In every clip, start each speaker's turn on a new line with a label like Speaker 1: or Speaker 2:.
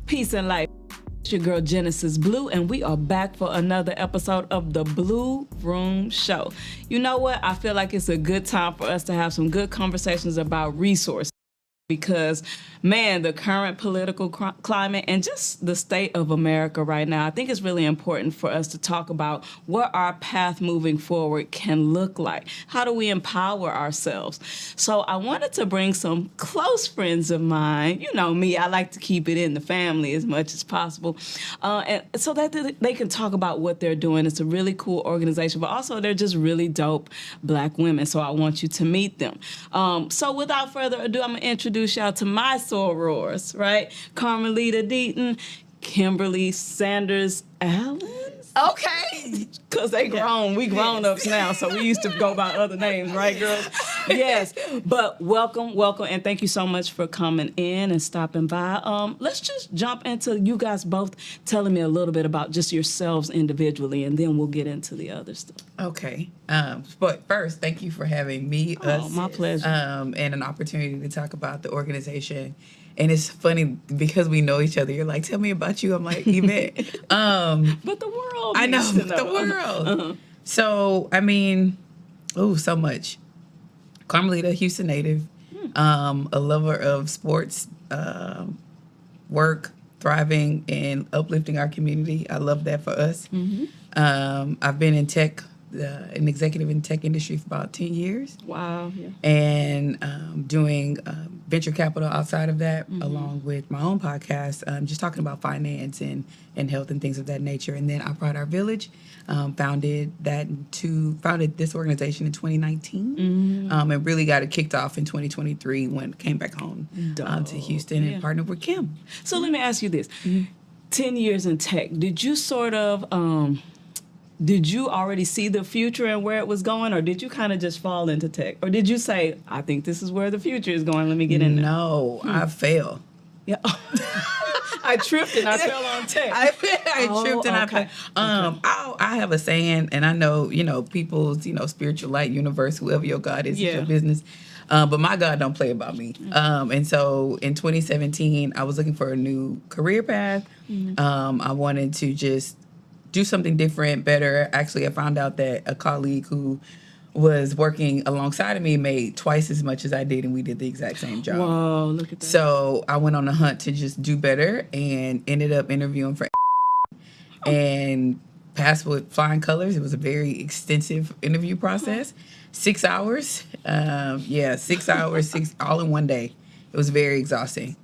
Speaker 1: Peace and life. It's your girl Genesis Blue, and we are back for another episode of the Blue Room Show. You know what? I feel like it's a good time for us to have some good conversations about resources. Because, man, the current political climate and just the state of America right now, I think it's really important for us to talk about what our path moving forward can look like. How do we empower ourselves? So I wanted to bring some close friends of mine. You know me, I like to keep it in the family as much as possible. And so that they can talk about what they're doing. It's a really cool organization, but also they're just really dope Black women. So I want you to meet them. So without further ado, I'm going to introduce y'all to my sorors, right? Carmelita Deaton, Kimberly Sanders Allen. Okay. Because they grown. We grown-ups now, so we used to go by other names, right, girls? Yes. But welcome, and thank you so much for coming in and stopping by. Let's just jump into you guys both telling me a little bit about just yourselves individually, and then we'll get into the other stuff.
Speaker 2: Okay. But first, thank you for having me, us.
Speaker 1: My pleasure.
Speaker 2: And an opportunity to talk about the organization. And it's funny because we know each other. You're like, tell me about you. I'm like, Yvette.
Speaker 1: But the world.
Speaker 2: I know, the world. So, I mean, so much. Carmelita, Houston native, a lover of sports, work, thriving, and uplifting our community. I love that for us. I've been in tech, an executive in the tech industry for about 10 years.
Speaker 1: Wow. Yeah.
Speaker 2: And doing venture capital outside of that, along with my own podcast, just talking about finance and health and things of that nature. And then I brought our village, founded this organization in 2019, and really got it kicked off in 2023 when it came back home to Houston and partnered with Kim.
Speaker 1: So let me ask you this. 10 years in tech, did you sort of... did you already see the future and where it was going, or did you kind of just fall into tech? Or did you say, I think this is where the future is going, let me get in there?
Speaker 2: No, I fell.
Speaker 1: Yeah. I tripped and I fell on tech.
Speaker 2: I tripped and I fell. I have a saying, and I know, people's, spiritual light universe, whoever your God is, it's your business. But my God don't play about me. And so in 2017, I was looking for a new career path. I wanted to just do something different, better. Actually, I found out that a colleague who was working alongside of me made twice as much as I did, and we did the exact same job.
Speaker 1: Whoa, look at that.
Speaker 2: So I went on a hunt to just do better and ended up interviewing for and passed with flying colors. It was a very extensive interview process. 6 hours. 6 hours, all in one day. It was very exhausting.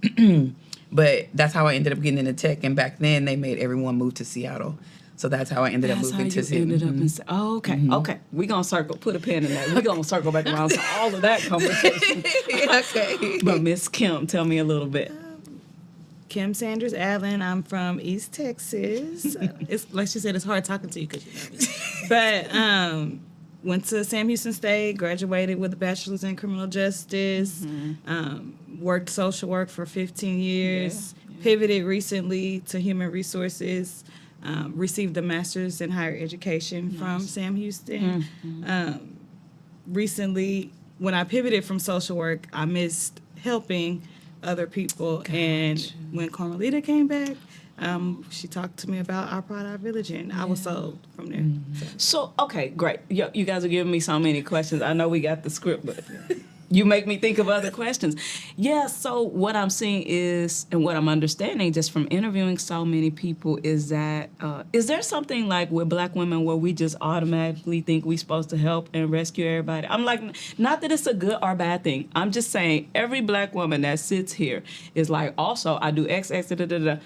Speaker 2: But that's how I ended up getting into tech. And back then, they made everyone move to Seattle. So that's how I ended up moving to Seattle.
Speaker 1: Okay. We're going to put a pin in that. We're going to circle back around to all of that conversation.
Speaker 2: Okay.
Speaker 1: But Miss Kim, tell me a little bit.
Speaker 3: Kim Sanders Allen. I'm from East Texas. It's like she said, it's hard talking to you because you know this. But went to Sam Houston State, graduated with a bachelor's in criminal justice, worked social work for 15 years, pivoted recently to human resources. Received a master's in higher education from Sam Houston. Recently, when I pivoted from social work, I missed helping other people. Gotcha. And when Carmelita came back, she talked to me about our Pride, Our Village, and I was sold from there.
Speaker 1: So, okay, great. You guys are giving me so many questions. I know we got the script, but... You make me think of other questions. Yeah, so what I'm seeing is, and what I'm understanding just from interviewing so many people is that, is there something like with Black women where we just automatically think we're supposed to help and rescue everybody? I'm like, not that it's a good or bad thing. I'm just saying every Black woman that sits here is like, also, I do X, da, da, da, da.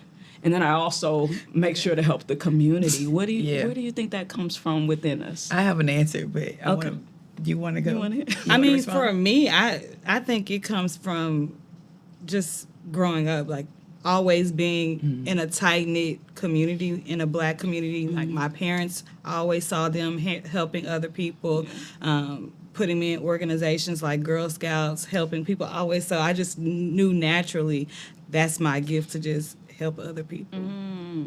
Speaker 1: And then I also make sure to help the community. Where do you think that comes from within us?
Speaker 2: I have an answer, but do you want to go?
Speaker 3: For me, I think it comes from just growing up, like always being in a tight-knit community, in a Black community. Like my parents, I always saw them helping other people, putting me in organizations like Girl Scouts, helping people always. So I just knew naturally that's my gift, to just help other people.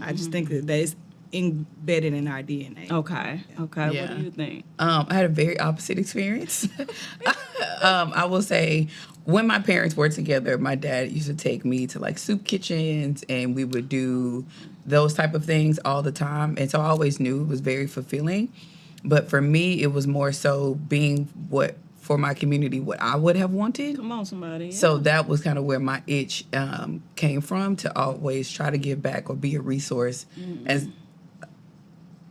Speaker 3: I just think that is embedded in our DNA.
Speaker 1: Okay. Yeah. What do you think?
Speaker 2: I had a very opposite experience. I will say, when my parents were together, my dad used to take me to like soup kitchens, and we would do those type of things all the time. And so I always knew it was very fulfilling. But for me, it was more so being for my community, what I would have wanted.
Speaker 1: Come on, somebody. Yeah.
Speaker 2: So that was kind of where my itch came from, to always try to give back or be a resource as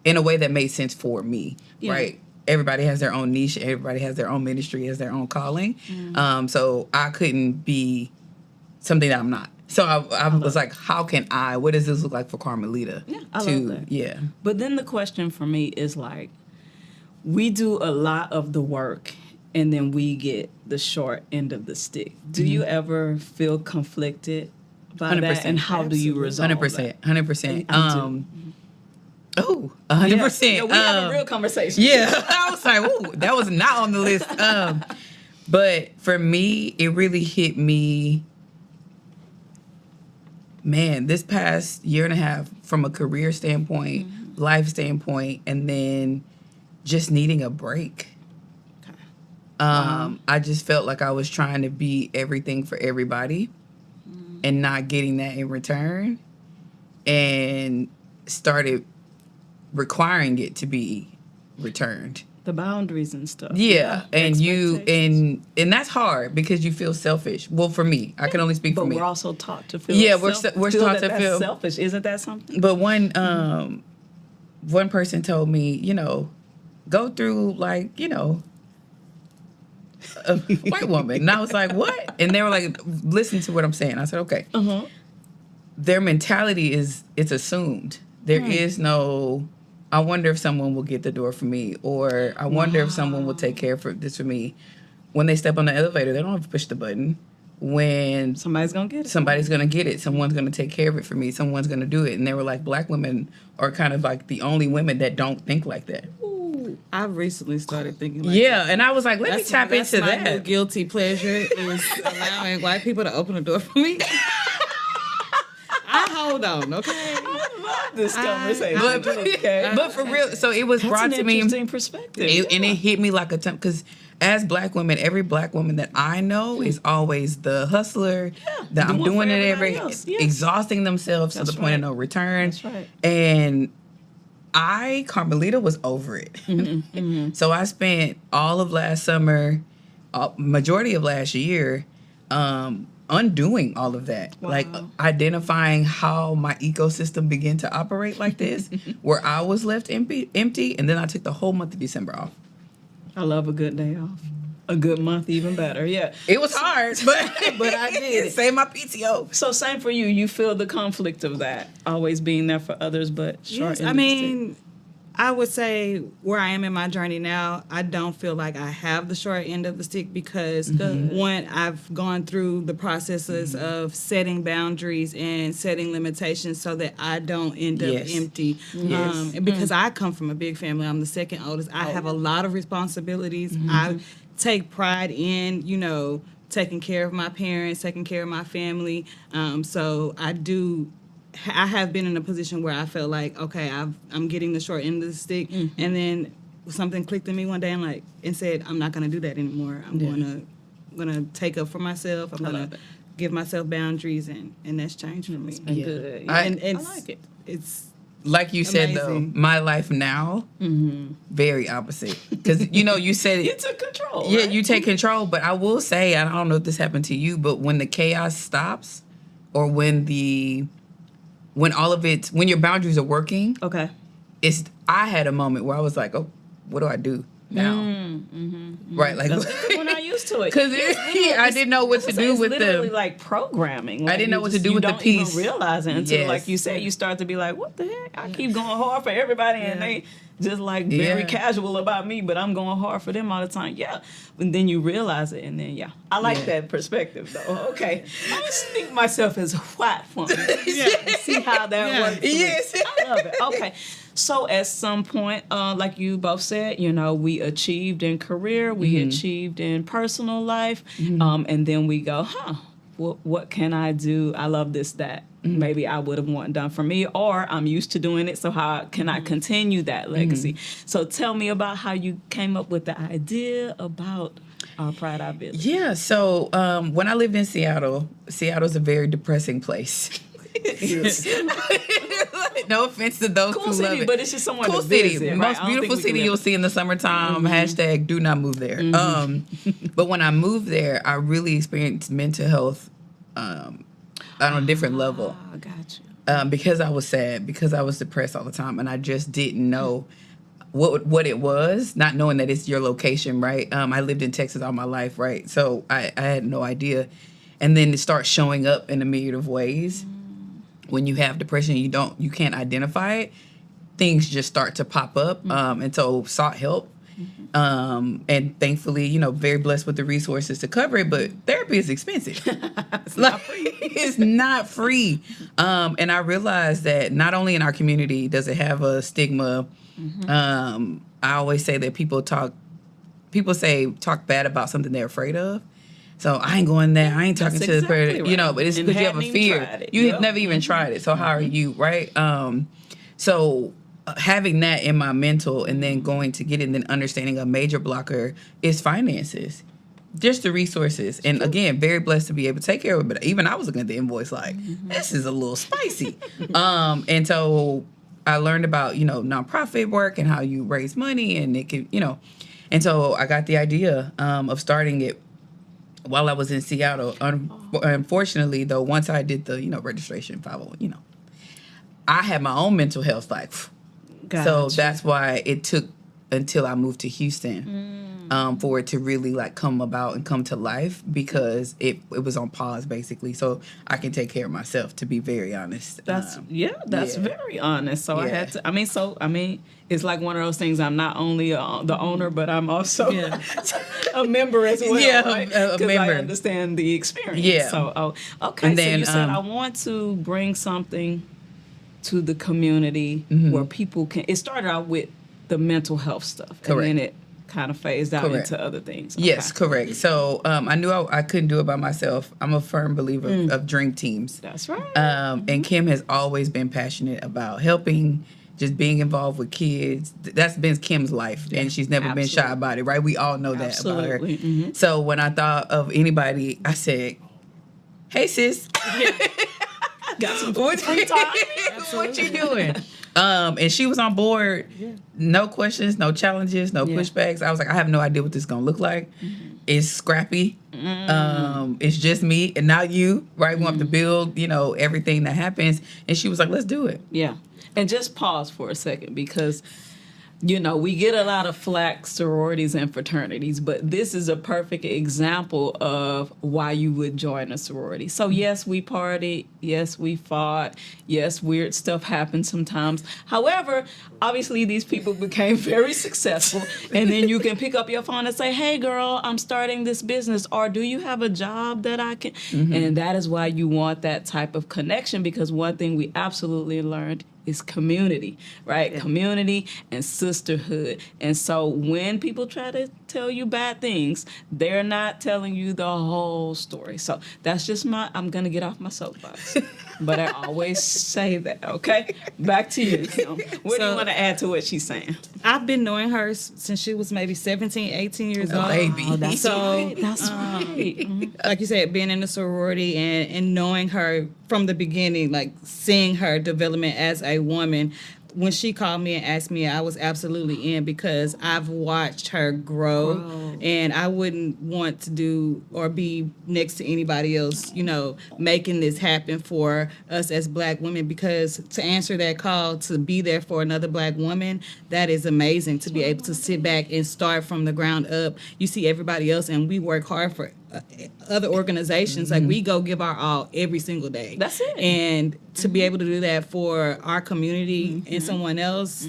Speaker 2: in a way that made sense for me, right? Everybody has their own niche. Everybody has their own ministry, has their own calling. So I couldn't be something that I'm not. So I was like, how can what does this look like for Carmelita?
Speaker 1: Yeah, I love that.
Speaker 2: Yeah.
Speaker 1: But then the question for me is like, we do a lot of the work and then we get the short end of the stick. Do you ever feel conflicted by 100%. That? And how do you resolve
Speaker 2: 100%. 100%. 100%.
Speaker 1: Yeah, we have a real conversation.
Speaker 2: Yeah. I was like, ooh, that was not on the list. But for me, it really hit me, man, this past year and a half, from a career standpoint, life standpoint, and then just needing a break. I just felt like I was trying to be everything for everybody and not getting that in return, and started requiring it to be returned.
Speaker 1: The boundaries and stuff.
Speaker 2: Yeah. And that's hard because you feel selfish. Well, for me, I can only speak for me.
Speaker 1: But we're also taught to feel
Speaker 2: we're taught to feel
Speaker 1: selfish. Isn't that something?
Speaker 2: But one person told me, go through like, a white woman. And I was like, what? And they were like, listen to what I'm saying. I said, okay. Their mentality it's assumed. There is no, I wonder if someone will get the door for me, or I wonder if someone will take care of this for me. When they step on the elevator, they don't have to push the button. When
Speaker 1: somebody's going to get it.
Speaker 2: Somebody's going to get it. Someone's going to take care of it for me. Someone's going to do it. And they were like, black women are kind of like the only women that don't think like that.
Speaker 3: I've recently started thinking like
Speaker 2: that. And I was like, let me tap into that.
Speaker 3: My new guilty pleasure is allowing white people to open the door for me. I hold on, okay?
Speaker 1: I love this conversation.
Speaker 2: But for real, so it was brought to me.
Speaker 1: That's an interesting perspective.
Speaker 2: And it hit me like a ton, because as black women, every black woman that I know is always the hustler, that I'm doing it exhausting themselves to the point of no return.
Speaker 1: That's right.
Speaker 2: And Carmelita was over it. So I spent all of last summer, majority of last year, undoing all of that. Like identifying how my ecosystem began to operate like this, where I was left empty, and then I took the whole month of December off.
Speaker 1: I love a good day off. A good month, even better. Yeah.
Speaker 2: It was hard, but
Speaker 1: I did it.
Speaker 2: Save my PTO.
Speaker 1: So same for you. You feel the conflict of that, always being there for others, but short.
Speaker 3: Yes, I would say where I am in my journey now, I don't feel like I have the short end of the stick, because one, I've gone through the processes of setting boundaries and setting limitations so that I don't end up empty. Because I come from a big family. I'm the second oldest. I have a lot of responsibilities. I take pride in, taking care of my parents, taking care of my family. So I have been in a position where I felt like, okay, I'm getting the short end of the stick, and then something clicked in me one day and said, I'm not going to do that anymore. I'm going to take up for myself. I'm going to give myself boundaries, and that's changed for me.
Speaker 1: It's been good.
Speaker 3: I
Speaker 1: like it.
Speaker 3: It's
Speaker 2: like you
Speaker 3: amazing.
Speaker 2: said, though, my life now, very opposite. Because, you said
Speaker 1: you took control.
Speaker 2: Yeah,
Speaker 1: right?
Speaker 2: You take control. But I will say, I don't know if this happened to you, but when the chaos stops, or when all of it, when your boundaries are working, I had a moment where I was like, oh, what do I do now? Right, like
Speaker 1: we're not used to it.
Speaker 2: Because I didn't know what to do with
Speaker 1: literally like programming.
Speaker 2: I didn't know what to do with the piece.
Speaker 1: You don't even realize it until, like you said, you start to be like, what the heck? I keep going hard for everybody, and they just like very casual about me, but I'm going hard for them all the time. Yeah, and then you realize it, and then I like that perspective though. Okay, I just think myself as a white woman. See how that works.
Speaker 2: Yes,
Speaker 1: I love it. Okay. So at some point, like you both said, we achieved in career, we achieved in personal life, and then we go, what can I do? I love this, that maybe I would have wanted done for me, or I'm used to doing it, so how can I continue that legacy? So tell me about how you came up with the idea about our Pride Our Village?
Speaker 2: Yeah. So when I lived in Seattle's a very depressing place. No offense to those
Speaker 1: Cool
Speaker 2: who
Speaker 1: city,
Speaker 2: love it.
Speaker 1: but it's just somewhere
Speaker 2: cool
Speaker 1: to
Speaker 2: city.
Speaker 1: visit, right?
Speaker 2: Most beautiful city you'll see in the summertime. Hashtag do not move there. But when I moved there, I really experienced mental health on a different level.
Speaker 1: I got you.
Speaker 2: Because I was sad, because I was depressed all the time, and I just didn't know what it was, not knowing that it's your location, right? I lived in Texas all my life, right? So I had no idea. And then it starts showing up in a myriad of ways. When you have depression, you can't identify it. Things just start to pop up, and so sought help. And thankfully, very blessed with the resources to cover it. But therapy is expensive. It's not free. It's not free. And I realized that not only in our community does it have a stigma. I always say that people talk bad about something they're afraid of. So I ain't going there. I ain't talking to the person, right. But it's because you have a fear. You have never even tried it. So how are you, right? So having that in my mental and then going to get it and then understanding a major blocker is finances. Just the resources. And again, very blessed to be able to take care of it. But even I was looking at the invoice like, this is a little spicy. And so I learned about, nonprofit work and how you raise money and it can, And so I got the idea of starting it while I was in Seattle. Unfortunately, though, once I did the, registration 501, I had my own mental health life. Gotcha. So that's why it took until I moved to Houston for it to really come about and come to life, because it was on pause basically. So I can take care of myself, to be very honest.
Speaker 1: That's very honest. So I had to, it's like one of those things. I'm not only the owner, but I'm also a member as well. Yeah, right? A member. I understand the experience. Yeah. So, okay. And then, so you said, I want to bring something to the community where people can. It started out with the mental health stuff, correct, and then it kind of phased out into other things. Okay.
Speaker 2: Yes, correct. So I knew I couldn't do it by myself. I'm a firm believer of dream teams.
Speaker 1: That's right.
Speaker 2: And Kim has always been passionate about helping, just being involved with kids. That's been Kim's life, and she's never been shy about it, right? We all know that about her. Mm-hmm. So when I thought of anybody, I said, hey, sis.
Speaker 1: Got some free time?
Speaker 2: What you doing? And she was on board. Yeah. No questions, no challenges, no pushbacks. I was like, I have no idea what this is going to look like. It's scrappy. It's just me and not you, right? We want to build, everything that happens. And she was like, let's do it.
Speaker 1: Yeah. And just pause for a second, because we get a lot of flack, sororities and fraternities, but this is a perfect example of why you would join a sorority. So yes, we partied. Yes, we fought. Yes, weird stuff happens sometimes. However, obviously these people became very successful. And then you can pick up your phone and say, hey girl, I'm starting this business. Or do you have a job that I can? And that is why you want that type of connection, because one thing we absolutely learned is community, right? Yeah. Community and sisterhood. And so when people try to tell you bad things, they're not telling you the whole story. So that's just I'm going to get off my soapbox. But I always say that, okay? Back to you. What do you want to add to what she's saying?
Speaker 3: I've been knowing her since she was maybe 17, 18 years old.
Speaker 2: Baby.
Speaker 1: Oh, that's right. That's right.
Speaker 3: Like you said, being in a sorority and knowing her from the beginning, like seeing her development as a woman. When she called me and asked me, I was absolutely in, because I've watched her grow. And I wouldn't want to do or be next to anybody else, making this happen for us as Black women, because to answer that call, to be there for another Black woman, that is amazing, to be able to sit back and start from the ground up. You see everybody else, and we work hard for other organizations. Like, we go give our all every single day.
Speaker 1: That's it.
Speaker 3: And to be able to do that for our community and someone else,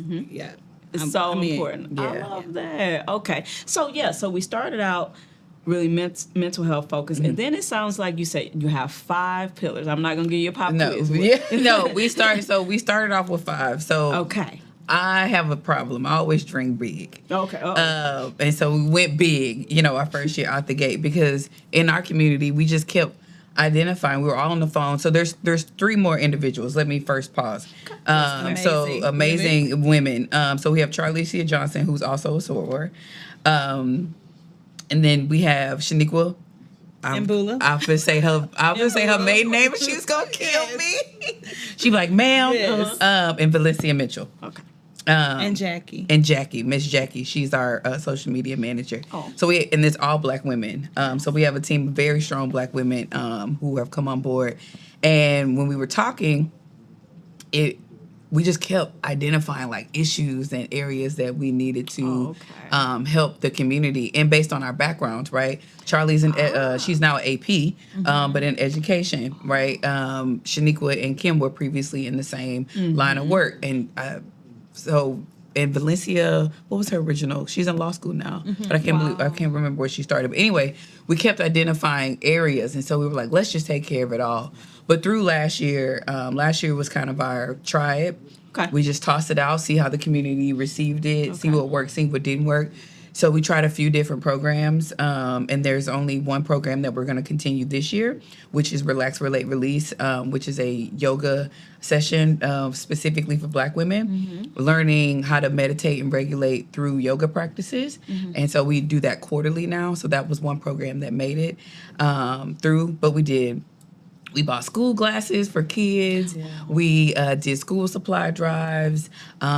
Speaker 1: it's so important. Yeah. I love that. Okay. So we started out really mental health focused, and then it sounds like you said you have 5 pillars. I'm not gonna give you a pop quiz.
Speaker 2: No, we started off with 5. So
Speaker 1: okay.
Speaker 2: I have a problem. I always dream big.
Speaker 1: Okay.
Speaker 2: And so we went big, our first year out the gate, because in our community, we just kept identifying. We were all on the phone. So there's 3 more individuals. Let me first pause. Amazing women. So we have Charlicia Johnson, who's also a soror. And then we have Shaniqua.
Speaker 3: Mbula.
Speaker 2: I was say her maiden name, and she was gonna kill me. She be like, ma'am.
Speaker 3: Yes.
Speaker 2: And Valencia Mitchell.
Speaker 1: Okay.
Speaker 3: And Jackie.
Speaker 2: Miss Jackie. She's our social media manager.
Speaker 1: Oh.
Speaker 2: So and it's all Black women. So we have a team of very strong Black women who have come on board. And when we were talking, we just kept identifying like issues and areas that we needed to help the community, and based on our backgrounds, right? Charlie's she's now an AP, but in education, right? Shaniqua and Kim were previously in the same line of work, and and Valencia, what was her original? She's in law school now, but I can't remember where she started. But anyway, we kept identifying areas, and so we were like, let's just take care of it all. But through last year was kind of our try it.
Speaker 1: Okay.
Speaker 2: We just tossed it out, see how the community received it, see what worked, see what didn't work. So we tried a few different programs, and there's only one program that we're going to continue this year, which is Relax, Relate, Release, which is a yoga session specifically for Black women, learning how to meditate and regulate through yoga practices. And so we do that quarterly now. So that was one program that made it through, but we bought school glasses for kids. Yeah. We did school supply drives.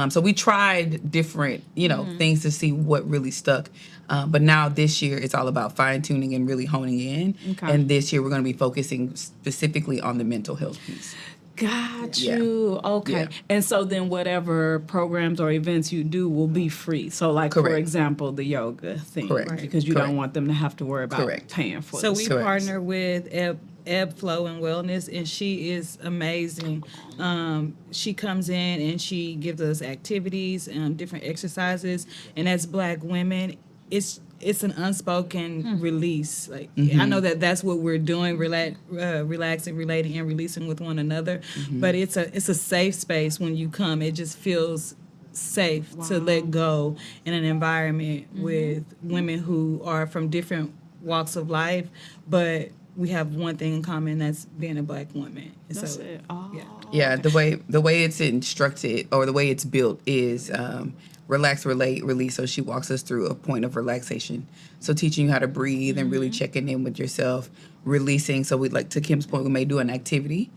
Speaker 2: So we tried different, things to see what really stuck. But now this year, it's all about fine-tuning and really honing in. Okay. And this year, we're going to be focusing specifically on the mental health piece.
Speaker 1: Got you. Yeah. Okay. Yeah. And so then whatever programs or events you do will be free. So like, for example, the yoga thing. Correct. Right? Because you don't want them to have to worry about paying for it.
Speaker 3: So we partner with Ebb Flow and Wellness, and she is amazing. She comes in and she gives us activities and different exercises. And as Black women, it's an unspoken release. Like I know that that's what we're doing, relaxing, relating, and releasing with one another. But it's a safe space when you come. It just feels safe to let go in an environment with women who are from different walks of life, but we have one thing in common, that's being a Black woman.
Speaker 1: That's it. Oh.
Speaker 2: Yeah. The way it's instructed, or the way it's built, is relax, relate, release. So she walks us through a point of relaxation. So teaching you how to breathe and really checking in with yourself, releasing. So we, like to Kim's point, we may do an activity,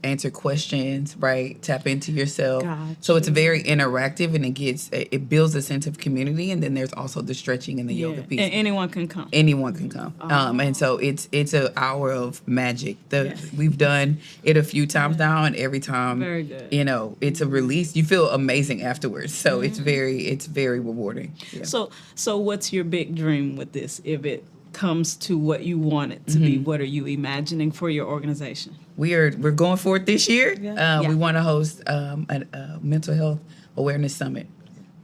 Speaker 2: answer questions, right? Tap into yourself. Gotcha. So it's very interactive, and it builds a sense of community. And then there's also the stretching and the yoga piece. And
Speaker 1: anyone can come.
Speaker 2: And so it's an hour of magic. We've done it a few times now, and every time,
Speaker 1: very good.
Speaker 2: It's a release. You feel amazing afterwards. So it's very rewarding. Yeah.
Speaker 1: So what's your big dream with this? If it comes to what you want it to be, what are you imagining for your organization?
Speaker 2: We're going for it this year. We want to host a mental health awareness summit.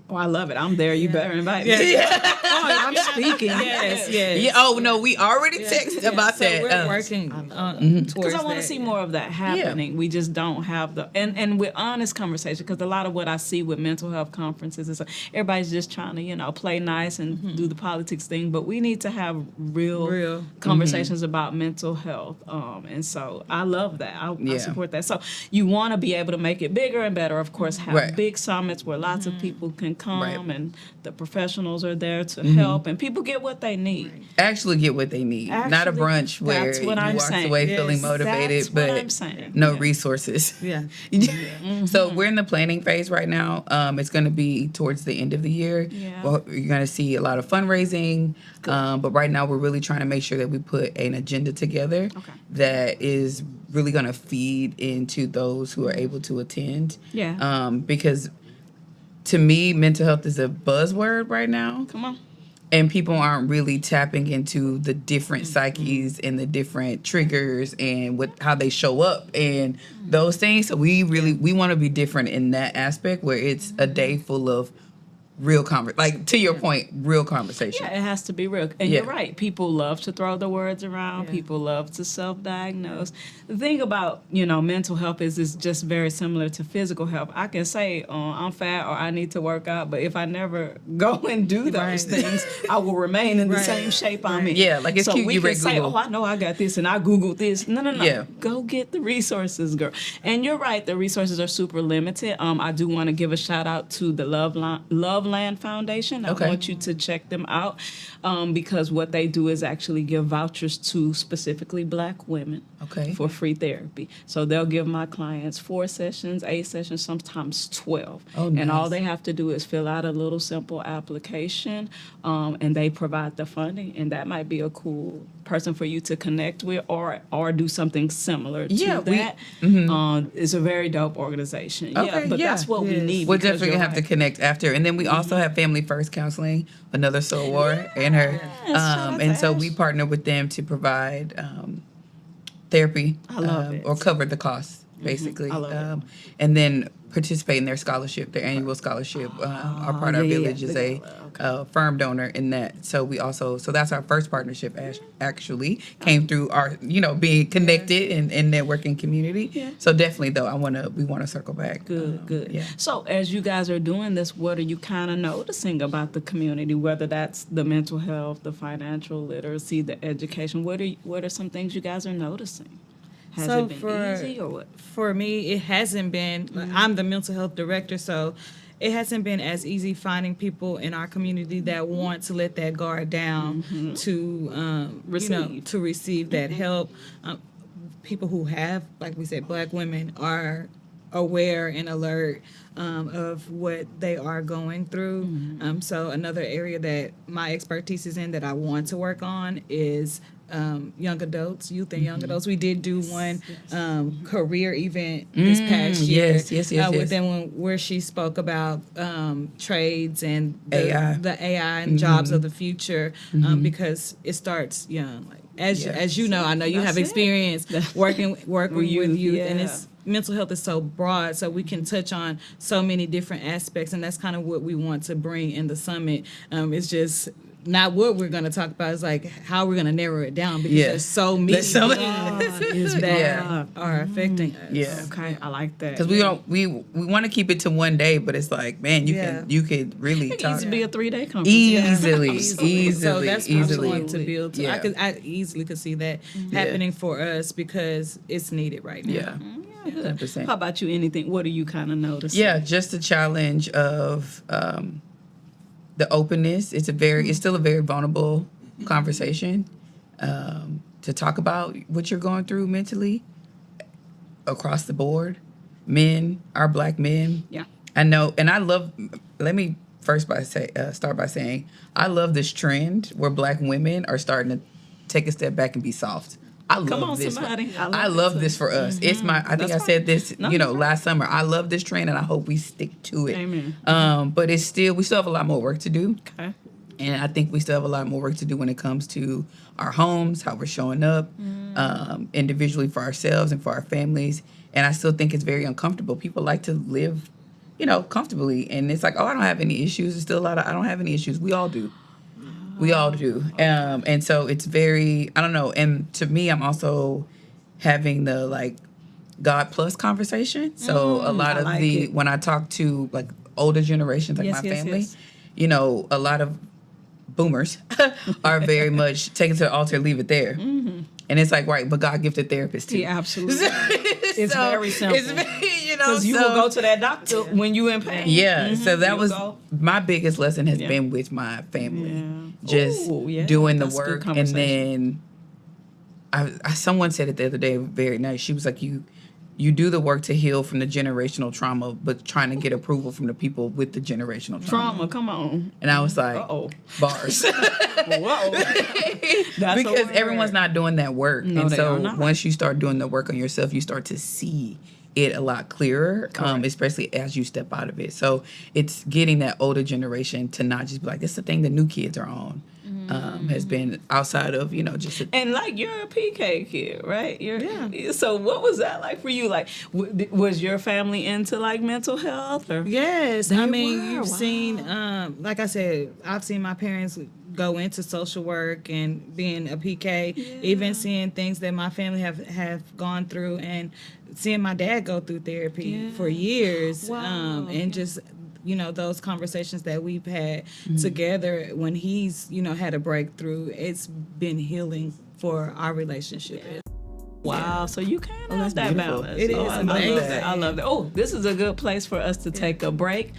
Speaker 1: Oh, I love it. I'm there. You better invite me.
Speaker 3: Yeah.
Speaker 1: I'm speaking.
Speaker 3: Yes.
Speaker 2: Yeah. Oh, no, we already texted about that.
Speaker 3: We're working towards
Speaker 1: because I want to see more of that happening. Yeah. We just don't have and with honest conversation, because a lot of what I see with mental health conferences is everybody's just trying to, play nice and do the politics thing, but we need to have real conversations about mental health. And so I love that. I support that. So you want to be able to make it bigger and better, of course, have big summits where lots of people can come and the professionals are there to help, and people get what they need.
Speaker 2: Actually get what they need. Not a brunch where you walk away feeling motivated, but no resources.
Speaker 3: Yeah.
Speaker 2: So we're in the planning phase right now. It's going to be towards the end of the year. Yeah. Well, you're going to see a lot of fundraising, but right now we're really trying to make sure that we put an agenda together that is really going to feed into those who are able to attend.
Speaker 1: Yeah.
Speaker 2: Because to me, mental health is a buzzword right now.
Speaker 1: Come on.
Speaker 2: And people aren't really tapping into the different psyches and the different triggers and how they show up and those things. So we want to be different in that aspect, where it's a day full of real to your point, real conversation.
Speaker 1: Yeah, it has to be real. And you're right. People love to throw the words around. Yeah. People love to self-diagnose. The thing about, mental health is just very similar to physical health. I can say I'm fat or I need to work out, but if I never go and do those things, I will remain in the same shape I'm in.
Speaker 2: Yeah, like it's cute.
Speaker 1: We can say, I know I got this and I Googled this. No. Yeah. Go get the resources, girl. And you're right. The resources are super limited. I do want to give a shout out to the Love Land Foundation. I
Speaker 2: Okay.
Speaker 1: want you to check them out because what they do is actually give vouchers to specifically Black women for free therapy. So they'll give my clients 4 sessions, 8 sessions, sometimes 12.
Speaker 2: Oh,
Speaker 1: And all
Speaker 2: nice.
Speaker 1: they have to do is fill out a little simple application, and they provide the funding. And that might be a cool person for you to connect with, or do something similar to that. It's a very dope organization.
Speaker 2: Okay,
Speaker 1: But that's what we need.
Speaker 2: We'll
Speaker 1: because
Speaker 2: definitely
Speaker 1: you're
Speaker 2: have to
Speaker 1: right.
Speaker 2: connect after. And then we also have Family First Counseling, another soul war in her.
Speaker 1: shout out
Speaker 2: And
Speaker 1: to
Speaker 2: so
Speaker 1: Ash.
Speaker 2: we partner with them to provide therapy.
Speaker 1: I love it.
Speaker 2: Or cover the costs, basically.
Speaker 1: I love it.
Speaker 2: And then participate in their scholarship, their annual scholarship. Our Part Our Village is a firm donor in that. So we also, so that's our first partnership actually came through our, being connected and networking community.
Speaker 1: Yeah.
Speaker 2: So definitely though, we want to circle back.
Speaker 1: Good.
Speaker 2: Yeah.
Speaker 1: So as you guys are doing this, what are you kind of noticing about the community, whether that's the mental health, the financial literacy, the education? What are some things you guys are noticing? Has it been easy or what?
Speaker 3: For me, it hasn't been. I'm the mental health director, so it hasn't been as easy finding people in our community that want to let that guard down to receive that help. People who have, like we said, Black women are aware and alert of what they are going through. So another area that my expertise is in that I want to work on is young adults, youth and young adults. We did do one career event this past year.
Speaker 2: Yes.
Speaker 3: With them where she spoke about trades and the AI and jobs of the future because it starts young. Like, as you know, I know you have experience working with youth, and it's mental health is so broad, so we can touch on so many different aspects, and that's kind of what we want to bring in the summit. It's just not what we're going to talk about. It's like how we're going to narrow it down because there's so many things that are affecting us.
Speaker 2: Yeah.
Speaker 1: Okay, I like that.
Speaker 2: Because we want to keep it to one day, but it's like, man, you could really
Speaker 1: It
Speaker 2: talk
Speaker 1: needs to be a 3-day conference.
Speaker 2: easily.
Speaker 3: So that's what I want to build to.
Speaker 2: Yeah.
Speaker 3: I easily could see that happening for us because it's needed right now.
Speaker 2: Yeah. 100%.
Speaker 1: How about you? Anything? What are you kind of noticing?
Speaker 2: Yeah, just the challenge of the openness. It's still a very vulnerable conversation to talk about what you're going through mentally across the board. Men, our Black men.
Speaker 1: Yeah.
Speaker 2: I know, and I love. Let me first start by saying I love this trend where Black women are starting to take a step back and be soft. I love this. I love this for us. It's I think I said this, last summer. I love this trend and I hope we stick to it.
Speaker 1: Amen.
Speaker 2: But we still have a lot more work to do.
Speaker 1: Okay.
Speaker 2: And I think we still have a lot more work to do when it comes to our homes, how we're showing up individually for ourselves and for our families. And I still think it's very uncomfortable. People like to live, comfortably. And it's like, oh, I don't have any issues. There's still a lot of, I don't have any issues. We all do. We all do. And so it's very, I don't know. And to me, I'm also having the God plus conversation. So a lot of when I talk to older generations, my family, a lot of boomers are very much take it to the altar, leave it there. And it's like, right, but God gifted therapists too.
Speaker 1: Yeah, absolutely. It's very simple.
Speaker 2: It's very,
Speaker 1: because you will go to that doctor when you in pain.
Speaker 2: Yeah, so that was my biggest lesson has been with my family. Just doing the work. And then someone said it the other day, very nice. She was like, you do the work to heal from the generational trauma, but trying to get approval from the people with the generational trauma.
Speaker 1: Come on.
Speaker 2: And I was like, bars.
Speaker 1: Whoa.
Speaker 2: Because everyone's not doing that work. No, and so once you start doing the work on yourself, you start to see it a lot clearer, especially as you step out of it. So it's getting that older generation to not just be like, this is the thing the new kids are on. Has been outside of, just...
Speaker 1: And you're a PK kid, right? So what was that like for you? Was your family into mental health? Or?
Speaker 3: Yes. You've seen, like I said, I've seen my parents go into social work and being a PK, even seeing things that my family have gone through and seeing my dad go through therapy for years. And just... those conversations that we've had together when he's, had a breakthrough, it's been healing for our relationship.
Speaker 1: Wow, so you kind of have that balance.
Speaker 3: It is amazing.
Speaker 1: I love that. Oh, this is a good place for us to take a break.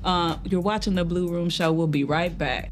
Speaker 1: You're watching The Blue Room Show. We'll be right back.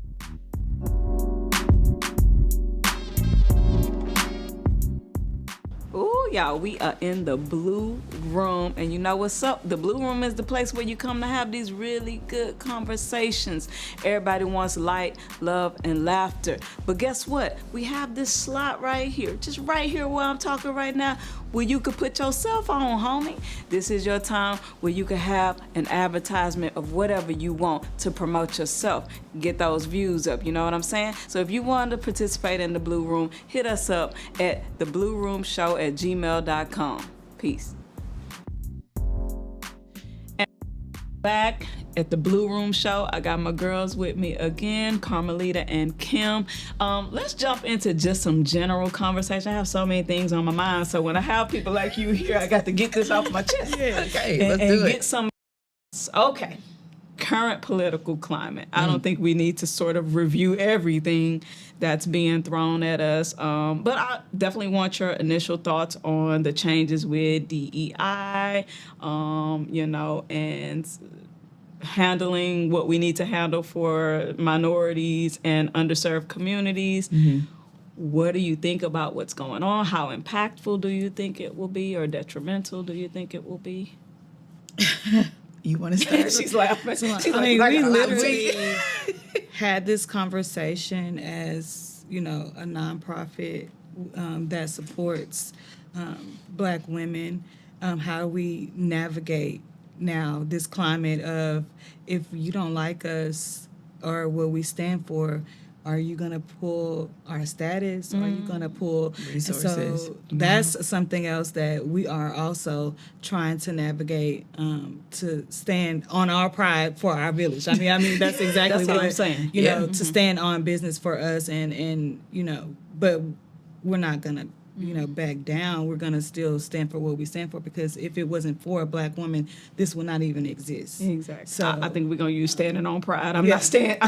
Speaker 1: Ooh, y'all, we are in the Blue Room, and you know what's up? The Blue Room is the place where you come to have these really good conversations. Everybody wants light, love, and laughter. But guess what? We have this slot right here, just right here where I'm talking right now, where you could put your cell phone, homie. This is your time where you can have an advertisement of whatever you want to promote yourself. Get those views up, you know what I'm saying? So if you want to participate in the Blue Room, hit us up at theblueroomshow@gmail.com. Peace. And back at the Blue Room Show, I got my girls with me again, Carmelita and Kim. Let's jump into just some general conversation. I have so many things on my mind, so when I have people like you here, I got to get this off my chest.
Speaker 2: Yeah, okay, let's do it.
Speaker 1: Get some. Okay, current political climate. I don't think we need to sort of review everything that's being thrown at us, but I definitely want your initial thoughts on the changes with DEI, and handling what we need to handle for minorities and underserved communities. What do you think about what's going on? How impactful do you think it will be, or detrimental do you think it will be?
Speaker 2: You want to start?
Speaker 1: She's laughing.
Speaker 3: We literally had this conversation as, a nonprofit that supports Black women. How do we navigate now this climate of, if you don't like us or what we stand for, are you going to pull our status? Are you going to pull
Speaker 2: resources?
Speaker 3: So that's something else that we are also trying to navigate, to stand on our pride for our village. I mean that's exactly
Speaker 1: what I'm saying.
Speaker 3: To stand on business for us, and but we're not going to back down. We're going to still stand for what we stand for, because if it wasn't for a Black woman, this would not even exist.
Speaker 1: Exactly.
Speaker 3: So
Speaker 1: I think we're going to use standing on pride. I'm not saying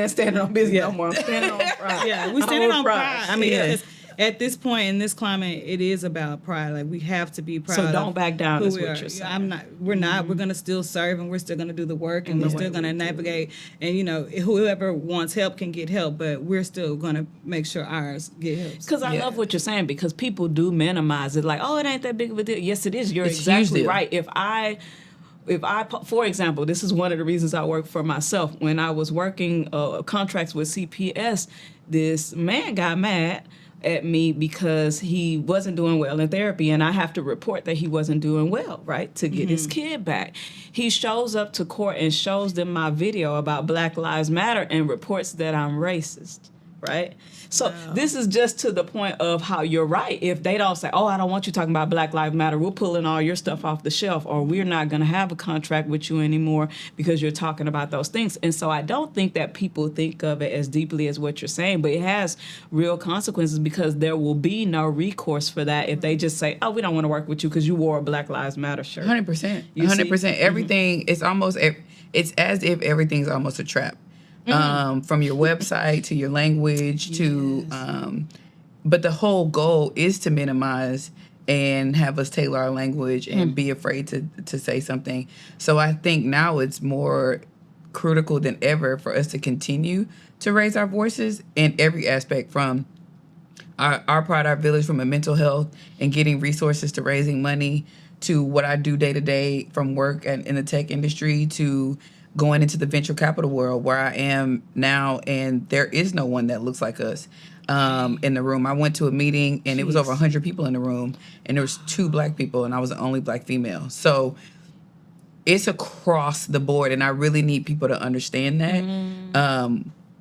Speaker 1: standing on business no more. I'm standing on pride.
Speaker 3: Yeah, we're standing on pride. I mean,
Speaker 2: Yeah.
Speaker 3: at this point in this climate, it is about pride. Like, we have to be proud.
Speaker 1: So don't back down, is what you're saying.
Speaker 3: We're not. We're going to still serve, and we're still going to do the work, and we're still going to navigate. And, whoever wants help can get help, but we're still going to make sure ours get help.
Speaker 1: Because I love what you're saying, because people do minimize it. Like, oh, it ain't that big of a deal. Yes, it is. You're exactly right. If I, for example, this is one of the reasons I work for myself. When I was working contracts with CPS, this man got mad at me because he wasn't doing well in therapy, and I have to report that he wasn't doing well, right, to get his kid back. He shows up to court and shows them my video about Black Lives Matter and reports that I'm racist, right? So this is just to the point of how you're right. If they don't say, oh, I don't want you talking about Black Lives Matter, we're pulling all your stuff off the shelf, or we're not going to have a contract with you anymore because you're talking about those things. And so I don't think that people think of it as deeply as what you're saying, but it has real consequences, because there will be no recourse for that if they just say, oh, we don't want to work with you because you wore a Black Lives Matter shirt.
Speaker 2: 100%. 100%. Everything, it's as if everything's almost a trap. From your website to your language to, but the whole goal is to minimize and have us tailor our language and be afraid to say something. So I think now it's more critical than ever for us to continue to raise our voices in every aspect, from our pride, our village, from a mental health and getting resources to raising money, to what I do day to day from work and in the tech industry, to going into the venture capital world where I am now, and there is no one that looks like us in the room. I went to a meeting, and it was over 100 people in the room, and there was 2 Black people, and I was the only Black female. So it's across the board, and I really need people to understand that.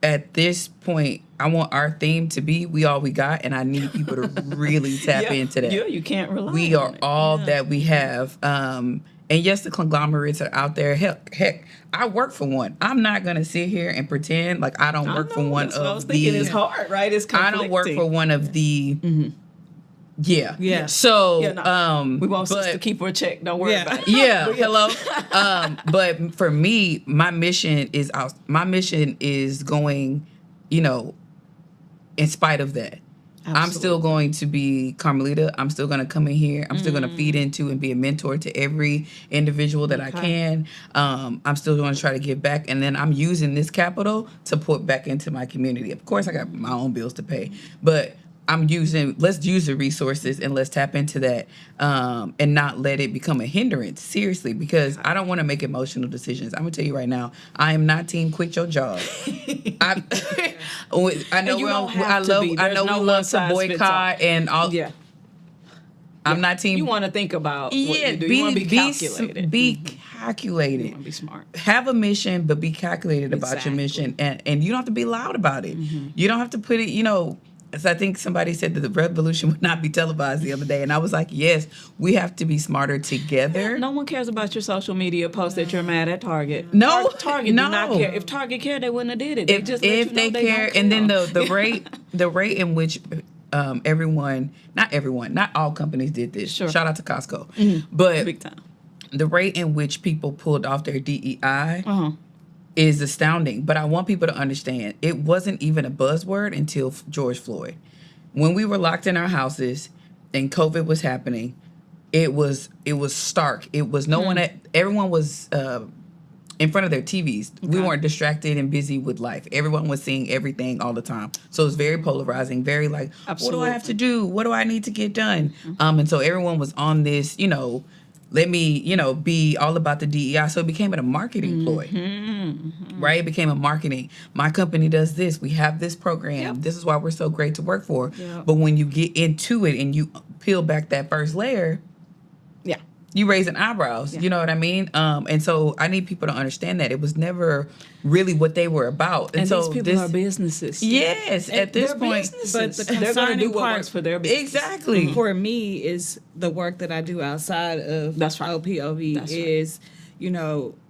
Speaker 2: At this point, I want our theme to be "We All We Got," and I need people to really tap into that.
Speaker 1: Yeah, you can't rely
Speaker 2: We are
Speaker 1: on it.
Speaker 2: all that we have. And yes, the conglomerates are out there. Heck, I work for one. I'm not going to sit here and pretend like I don't work for one
Speaker 1: That's what I was
Speaker 2: of
Speaker 1: thinking.
Speaker 2: the...
Speaker 1: It's hard, right? It's conflicting.
Speaker 2: I don't work for one of the... Yeah.
Speaker 3: Yeah.
Speaker 2: So,
Speaker 1: we want us to keep her check. Don't worry about it.
Speaker 2: Yeah, hello. But for me, my mission is going, in spite of that. I'm still going to be Carmelita. I'm still going to come in here. I'm still going to feed into and be a mentor to every individual that I can. I'm still going to try to give back. And then I'm using this capital to put back into my community. Of course, I got my own bills to pay. But let's use the resources and let's tap into that and not let it become a hindrance, seriously, because I don't want to make emotional decisions. I'm going to tell you right now, I am not team quit your job. I know we love to boycott and all.
Speaker 1: Yeah.
Speaker 2: I'm not team.
Speaker 1: You want to think about what you do. You want to be calculated.
Speaker 2: Be calculated.
Speaker 1: You want to be smart.
Speaker 2: Have a mission, but be calculated about your mission. And you don't have to be loud about it. You don't have to put it, as I think somebody said that the revolution would not be televised the other day. And I was like, yes, we have to be smarter together.
Speaker 1: No one cares about your social media post that you're mad at Target.
Speaker 2: No.
Speaker 1: Target do not care. If Target cared, they wouldn't have did it.
Speaker 2: If they care, and then the rate in which not all companies did this.
Speaker 1: Sure.
Speaker 2: Shout out to Costco. But
Speaker 1: big time.
Speaker 2: The rate in which people pulled off their DEI is astounding. But I want people to understand it wasn't even a buzzword until George Floyd. When we were locked in our houses and COVID was happening, it was stark. It was everyone was in front of their TVs. Okay. We weren't distracted and busy with life. Everyone was seeing everything all the time. So it was very polarizing, very like, Absolutely. What do I have to do? What do I need to get done? And so everyone was on this, let me, be all about the DEI. So it became a marketing ploy, right? It became a marketing. My company does this. We have this program. Yep. This is why we're so great to work for. Yep. But when you get into it and you peel back that first layer, you raising eyebrows. Yeah. You know what I mean? And so I need people to understand that it was never really what they were about.
Speaker 1: And so these people are businesses.
Speaker 2: Yes, at this point.
Speaker 3: But the concerning part
Speaker 1: for their business.
Speaker 2: Exactly.
Speaker 3: For me is the work that I do outside of OPOV is,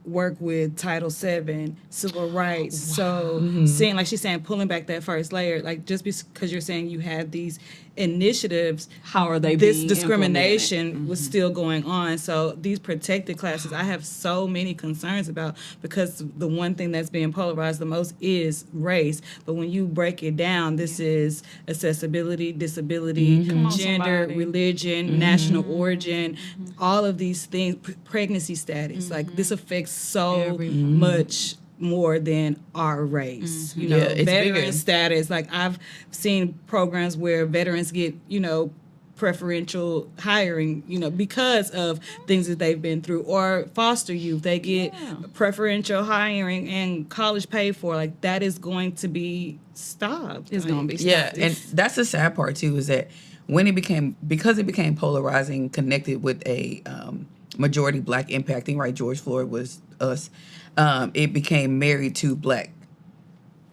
Speaker 3: work with Title VII, civil rights. Wow. So seeing, like she's saying, pulling back that first layer, like just because you're saying you have these initiatives,
Speaker 1: how are they
Speaker 3: this
Speaker 1: being
Speaker 3: discrimination was still going on. So these protected classes, I have so many concerns about, because the one thing that's being polarized the most is race. But when you break it down, this is accessibility, disability, gender, religion, national origin, all of these things, pregnancy status. Like this affects so much more than our race. Veteran bigger. Status. Like I've seen programs where veterans get, preferential hiring, because of things that they've been through, or foster youth, they get preferential hiring and college paid for. Like that is going to be stopped.
Speaker 1: It's going to be stopped.
Speaker 2: Yeah, and that's the sad part too, is that when because it became polarizing, connected with a majority black impacting, right? George Floyd was us. It became married to black.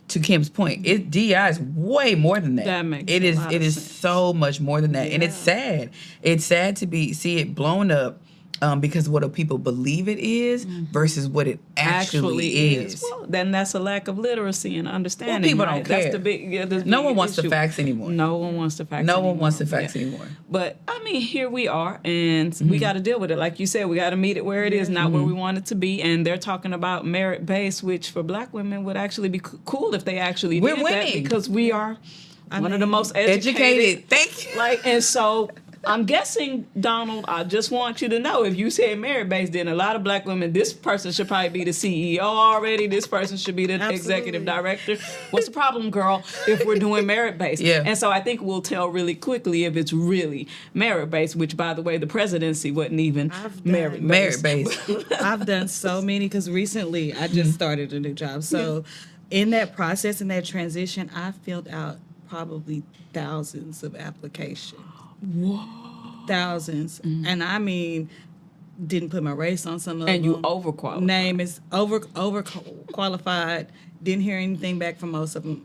Speaker 2: To Kim's point, DEI is way more than that.
Speaker 1: That makes
Speaker 2: it
Speaker 1: a
Speaker 2: is.
Speaker 1: lot
Speaker 2: It
Speaker 1: of
Speaker 2: is
Speaker 1: sense.
Speaker 2: so much more than that, and it's sad. It's sad to see it blown up. Because what people believe it is versus what it actually is.
Speaker 1: Well, then that's a lack of literacy and understanding.
Speaker 2: Well, people
Speaker 1: right?
Speaker 2: don't care.
Speaker 1: That's the big.
Speaker 2: No one wants
Speaker 1: issue.
Speaker 2: the facts anymore.
Speaker 1: No one wants the facts.
Speaker 2: No one wants the facts anymore.
Speaker 1: But I mean, here we are, and we got to deal with it. Like you said, we got to meet it where it is, not where we want it to be. And they're talking about merit based, which for Black women would actually be cool if they actually did that, because we are one of the most educated.
Speaker 2: Thank you.
Speaker 1: And so. I'm guessing, Donald, I just want you to know, if you said merit-based, then a lot of Black women, this person should probably be the CEO already. This person should be the executive director. What's the problem, girl, if we're doing merit-based?
Speaker 2: Yeah.
Speaker 1: And so I think we'll tell really quickly if it's really merit-based, which, by the way, the presidency wasn't even merit-based.
Speaker 3: I've done so many, because recently I just started a new job. So in that process, in that transition, I filled out probably thousands of applications.
Speaker 1: Whoa.
Speaker 3: Thousands. And I mean, didn't put my race on some of them.
Speaker 1: And you overqualified.
Speaker 3: Name is overqualified. Didn't hear anything back from most of them.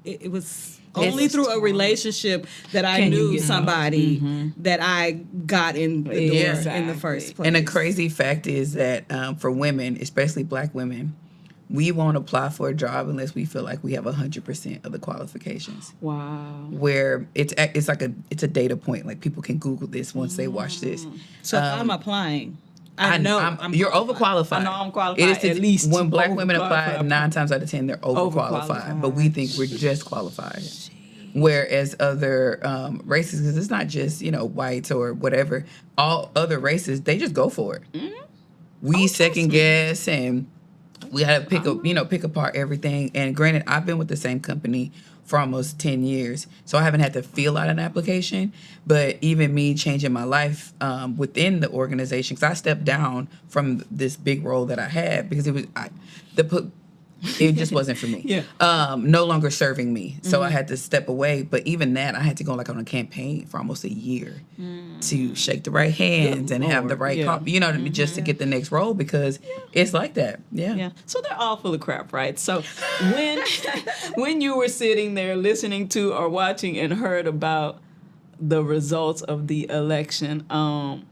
Speaker 3: It was only through a relationship that I knew somebody that I got in the door in the first place.
Speaker 2: And the crazy fact is that for women, especially Black women, we won't apply for a job unless we feel like we have 100% of the qualifications.
Speaker 1: Wow.
Speaker 2: Where it's a data point. Like people can Google this once they watch this.
Speaker 3: So if I'm applying,
Speaker 2: you're overqualified.
Speaker 1: I know I'm qualified. At least
Speaker 2: when Black women apply, 9 times out of 10 they're overqualified. But we think we're just qualified. Whereas other races, because it's not just, whites or whatever, all other races, they just go for it. Mm-hmm. We second guess, and we had to pick apart everything. And granted, I've been with the same company for almost 10 years, so I haven't had to fill out an application. But even me changing my life within the organization, because I stepped down from this big role that I had because it just wasn't for me. No longer serving me. So I had to step away. But even that, I had to go on a campaign for almost a year to shake the right hands and have the right, just to get the next role, because it's like that. Yeah.
Speaker 1: So they're all full of crap, right? So when you were sitting there listening to or watching and heard about the results of the election,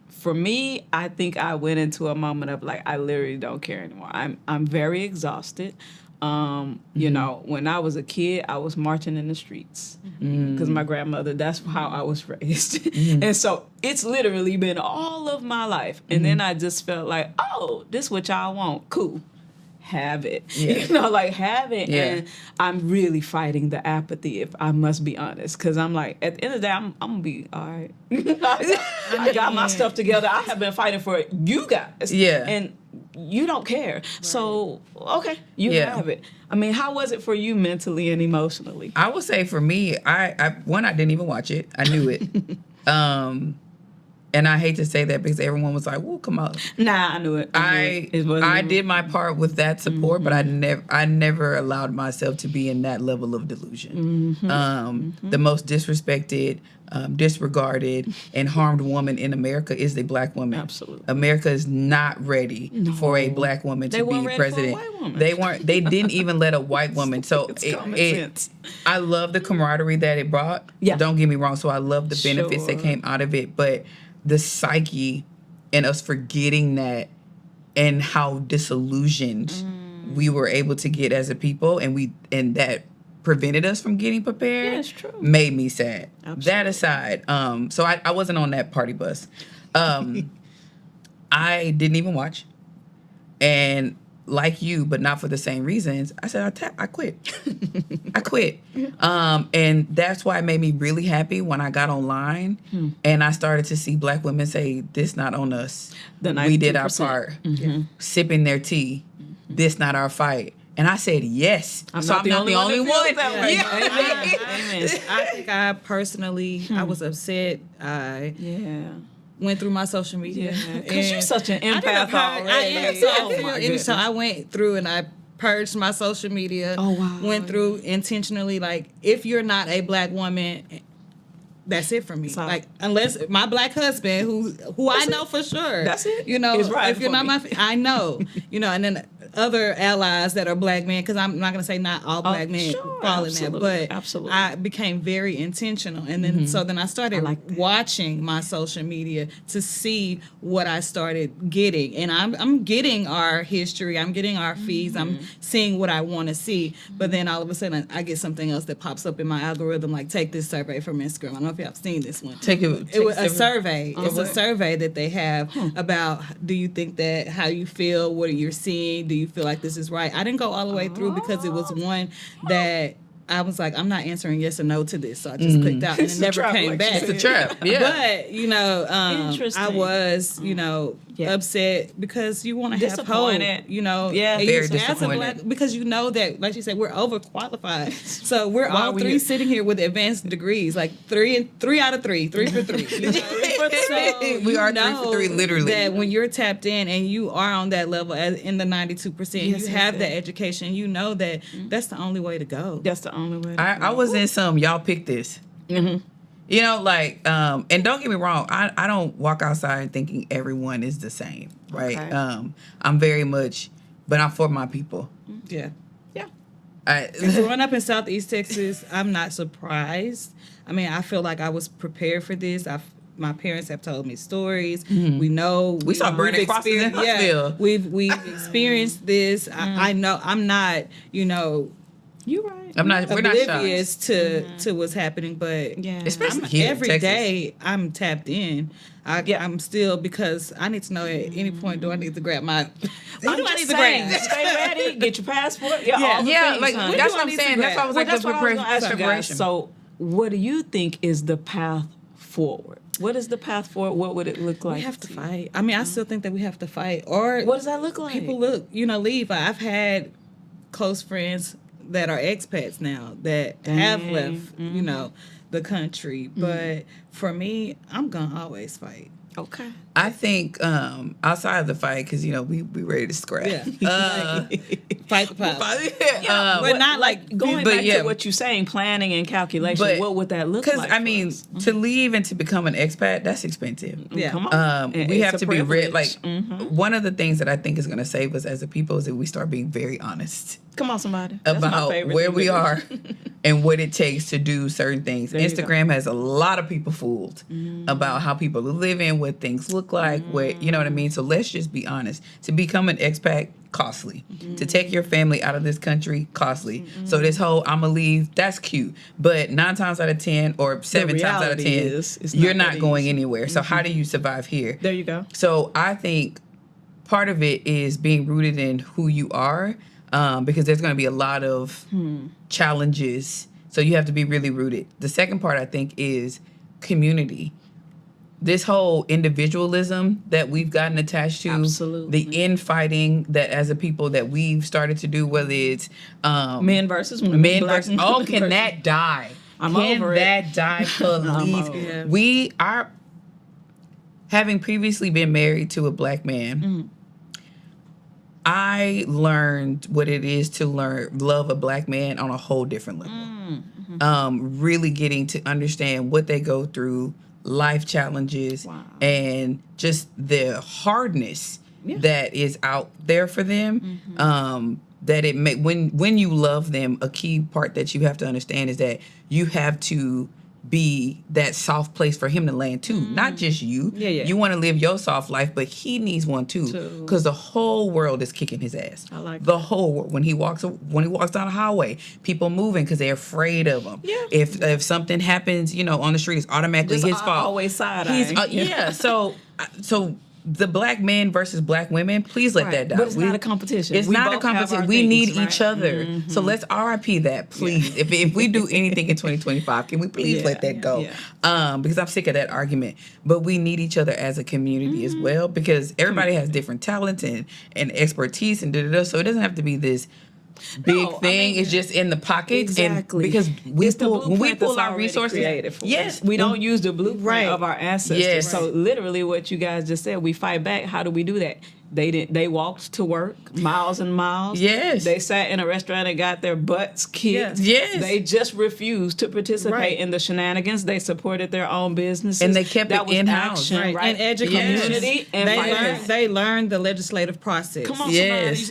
Speaker 1: for me, I think I went into a moment of I literally don't care anymore. I'm very exhausted. When I was a kid, I was marching in the streets because my grandmother, that's how I was raised. And so it's literally been all of my life. And then I just felt like, oh, this what y'all want. Cool. Have it. Have it. Yeah. And I'm really fighting the apathy, if I must be honest, because I'm like, at the end of the day, I'm going to be all right. I got my stuff together. I have been fighting for you guys.
Speaker 2: Yeah. And
Speaker 1: you don't care. Right. So, okay, you have it. I mean, how was it for you mentally and emotionally?
Speaker 2: I would say for me, I didn't even watch it. I knew it. And I hate to say that because everyone was like, "Well, come on."
Speaker 1: Nah, I knew it.
Speaker 2: I did my part with that support, but I never allowed myself to be in that level of delusion. The most disrespected, disregarded, and harmed woman in America is the black woman.
Speaker 1: Absolutely.
Speaker 2: America is not ready for a black woman to be president.
Speaker 1: For a white woman.
Speaker 2: They weren't. They didn't even let a white woman. So
Speaker 1: it's common sense.
Speaker 2: I love the camaraderie that it brought.
Speaker 1: Yeah.
Speaker 2: Don't get me wrong. So I love the benefits that came out of it, but the psyche and us forgetting that and how disillusioned we were able to get as a people, and that prevented us from getting prepared.
Speaker 1: Yeah, it's true.
Speaker 2: Made me sad.
Speaker 1: Absolutely.
Speaker 2: That aside, so I wasn't on that party bus. I didn't even watch, and like you, but not for the same reasons, I said I quit. I quit. And that's why it made me really happy when I got online and I started to see black women say, "This not on us. We did our part." Sipping their tea. This not our fight. And I said, yes.
Speaker 1: I'm not the only one.
Speaker 3: Amen. I think I personally, I was upset. Went through my social media.
Speaker 1: Because you're such an empath already.
Speaker 3: I am. So I went through and I purged my social media.
Speaker 1: Oh, wow.
Speaker 3: Went through intentionally. If you're not a black woman, that's it for me. So, unless my black husband, who I know for sure.
Speaker 1: That's it.
Speaker 3: Is right if you're not I know. And then other allies that are black men, because I'm not going to say not all black men fall in that, but I became very intentional. And then so then I started watching my social media to see what I started getting. And I'm getting our history, I'm getting our feeds, I'm seeing what I want to see. But then all of a sudden I get something else that pops up in my algorithm, like take this survey from Instagram. I don't know if y'all have seen this one. It was a survey. It's a survey that they have about, do you think that how you feel, what you're seeing, do you feel like this is right? I didn't go all the way through because it was one that I was like, I'm not answering yes or no to this. So I just clicked out and it never came back.
Speaker 2: It's a trap. Yeah.
Speaker 3: But, I was, upset because you want to have hope.
Speaker 2: Very disappointed.
Speaker 3: Because that, like you said, we're overqualified. So we're all three sitting here with advanced degrees, like three out of three, 3 for 3. So
Speaker 2: we are 3 for 3, literally.
Speaker 3: That when you're tapped in and you are on that level in the 92%, you have that education, you know that that's the only way to go.
Speaker 1: That's the only way to go.
Speaker 2: I was in some, y'all pick this. And don't get me wrong, I don't walk outside thinking everyone is the same, right? Okay. I'm very much, but I'm for my people.
Speaker 3: Yeah. Growing up in Southeast Texas, I'm not surprised. I mean, I feel like I was prepared for this. My parents have told me stories. We know
Speaker 2: we saw burning crosses in Huntsville.
Speaker 3: We've experienced this. I know I'm not,
Speaker 1: you're right.
Speaker 2: I'm not. We're not
Speaker 3: oblivious to what's happening, but
Speaker 2: especially here
Speaker 3: every
Speaker 2: in Texas.
Speaker 3: day I'm tapped in. I'm still, because I need to know at any point, do I need to grab my?
Speaker 1: What do I need to grab? Stay ready. Get your passport.
Speaker 2: That's what I'm saying. That's why I was like,
Speaker 1: preparation. So what do you think is the path forward? What is the path forward? What would it look like?
Speaker 3: We have to fight. I mean, I still think that we have to fight. Or
Speaker 1: what does that look like?
Speaker 3: People leave. I've had close friends that are expats now that have left, the country. But for me, I'm gonna always fight.
Speaker 1: Okay.
Speaker 2: I think outside of the fight, because we ready to scrap.
Speaker 3: Yeah. Fight the power.
Speaker 1: But not like going back to what you're saying, planning and calculation. But, what would that look like?
Speaker 2: Because I mean, to leave and to become an expat, that's expensive.
Speaker 3: Yeah.
Speaker 1: Come on.
Speaker 2: We have to be one of the things that I think is going to save us as a people is that we start being very honest.
Speaker 1: Come on, somebody. That's
Speaker 2: about where we are and what it takes to do certain things. Instagram has a lot of people fooled about how people are living, what things look like, what you know what I mean. So let's just be honest. To become an expat, costly. To take your family out of this country, costly. So this whole I'ma leave, that's cute. But 9 times out of 10 or 7 times out of 10, you're not going anywhere. So how do you survive here?
Speaker 1: There you go.
Speaker 2: So I think part of it is being rooted in who you are. Because there's going to be a lot of challenges. So you have to be really rooted. The second part, I think, is community. This whole individualism that we've gotten attached to,
Speaker 1: absolutely,
Speaker 2: the infighting that as a people that we've started to do, whether it's
Speaker 1: men versus women,
Speaker 2: can that die?
Speaker 1: I'm
Speaker 2: can
Speaker 1: over
Speaker 2: that
Speaker 1: it.
Speaker 2: die, please? We are having previously been married to a black man. I learned what it is to love a black man on a whole different level. Really getting to understand what they go through, life challenges, and just the hardness that is out there for them. That it when you love them, a key part that you have to understand is that you have to be that soft place for him to land too, not just you. You want to live your soft life, but he needs one too, because the whole world is kicking his ass.
Speaker 1: I like
Speaker 2: the whole world. When he walks down a highway, people moving because they're afraid of him. If something happens, on the street, it's automatically his fault.
Speaker 1: Always side-eyeing.
Speaker 2: So the black men versus black women, please let that die.
Speaker 1: But it's not a competition.
Speaker 2: It's not a competition. We need each other. So let's RIP that, please. If we do anything in 2025, can we please let that go? Because I'm sick of that argument. But we need each other as a community as well, because everybody has different talents and expertise and so it doesn't have to be this big thing. It's just in the pockets.
Speaker 1: Exactly.
Speaker 2: And because when we pull our resources,
Speaker 1: we don't use the blueprint of our ancestors.
Speaker 2: Yes.
Speaker 1: So literally what you guys just said, we fight back. How do we do that? They walked to work miles and miles.
Speaker 2: Yes.
Speaker 1: They sat in a restaurant and got their butts kicked.
Speaker 2: Yes.
Speaker 1: They just refused to participate in the shenanigans. They supported their own businesses.
Speaker 2: And they kept it in-house.
Speaker 1: Action,
Speaker 3: And education.
Speaker 1: Community. And
Speaker 3: they learned the legislative process.
Speaker 1: Come on,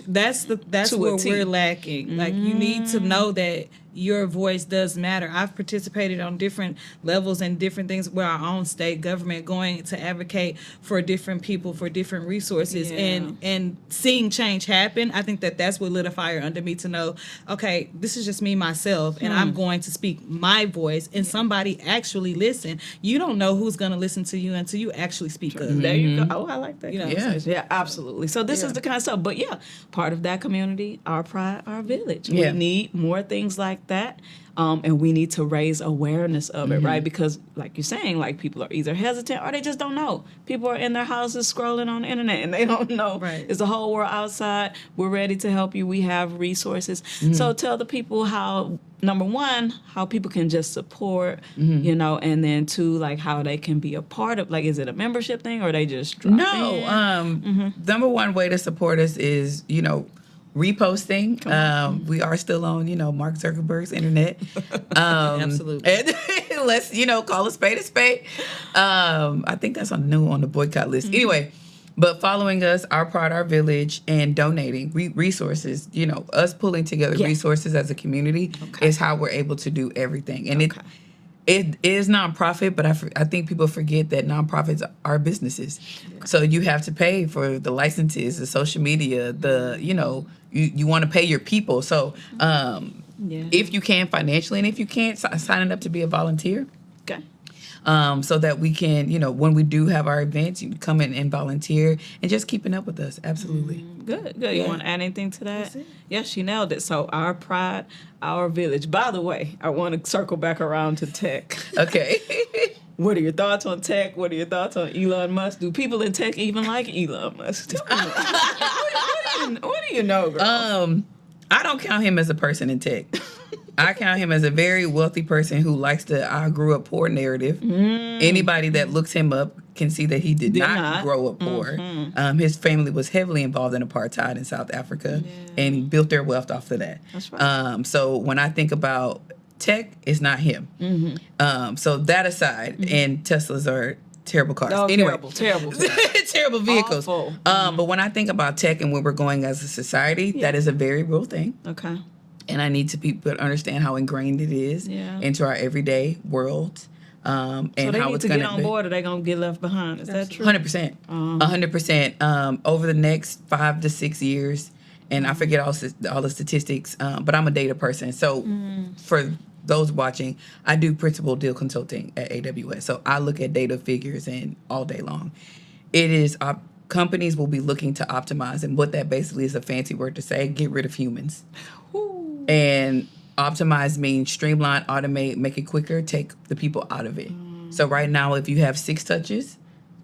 Speaker 3: That's where we're lacking. Like, you need to know that your voice does matter. I've participated on different levels and different things where our own state government going to advocate for different people, for different resources, and seeing change happen. I think that's what lit a fire under me to know, okay, this is just me, myself, and I'm going to speak my voice, and somebody actually listen. You don't know who's going to listen to you until you actually speak up.
Speaker 1: There you go. Oh, I like that.
Speaker 2: Yeah,
Speaker 1: absolutely. So this is the kind of stuff. But part of that community, our pride, our village. We need more things like that. And we need to raise awareness of it, right? Because like you're saying, like, people are either hesitant or they just don't know. People are in their houses scrolling on the internet and they don't know.
Speaker 3: Right.
Speaker 1: It's the whole world outside. We're ready to help you. We have resources. So tell the people how, number one, how people can just support, and then two, like, how they can be a part of, like, is it a membership thing or they just drop in?
Speaker 2: Number one way to support us is, reposting. We are still on, Mark Zuckerberg's internet.
Speaker 3: Absolutely.
Speaker 2: And let's, call a spade a spade. I think that's on the boycott list. Anyway, but following us, our pride, our village, and donating resources, us pulling together resources as a community is how we're able to do everything. And it is nonprofit, but I think people forget that nonprofits are businesses. So you have to pay for the licenses, the social media, you want to pay your people. So if you can financially, and if you can't, sign up to be a volunteer.
Speaker 1: Okay.
Speaker 2: so that we can, when we do have our events, you come in and volunteer and just keeping up with us. Absolutely.
Speaker 1: Good. You want to add anything to that? Yeah, she nailed it. So our pride, our village. By the way, I want to circle back around to tech.
Speaker 2: Okay.
Speaker 1: What are your thoughts on tech? What are your thoughts on Elon Musk? Do people in tech even like Elon Musk? What do you know, girl?
Speaker 2: I don't count him as a person in tech. I count him as a very wealthy person who likes the I grew up poor narrative. Anybody that looks him up can see that he did not grow up poor. His family was heavily involved in apartheid in South Africa and built their wealth off of that.
Speaker 1: That's right.
Speaker 2: So when I think about tech, it's not him. So that aside, and Teslas are terrible cars.
Speaker 1: Oh,
Speaker 2: anyway,
Speaker 1: terrible.
Speaker 2: terrible vehicles.
Speaker 1: Awful.
Speaker 2: But when I think about tech and where we're going as a society, that is a very real thing.
Speaker 1: Okay.
Speaker 2: And I need people to understand how ingrained it is into our everyday world. And
Speaker 1: so they
Speaker 2: how
Speaker 1: need
Speaker 2: it's
Speaker 1: to
Speaker 2: going
Speaker 1: get on board, or they're going to get left behind. Is that true?
Speaker 2: 100%. 100%. Over the next 5 to 6 years, and I forget all the statistics, but I'm a data person. So for those watching, I do principal deal consulting at AWS. So I look at data figures and all day long. It is companies will be looking to optimize, and what that basically is a fancy word to say, get rid of humans. And optimize means streamline, automate, make it quicker, take the people out of it. So right now, if you have 6 touches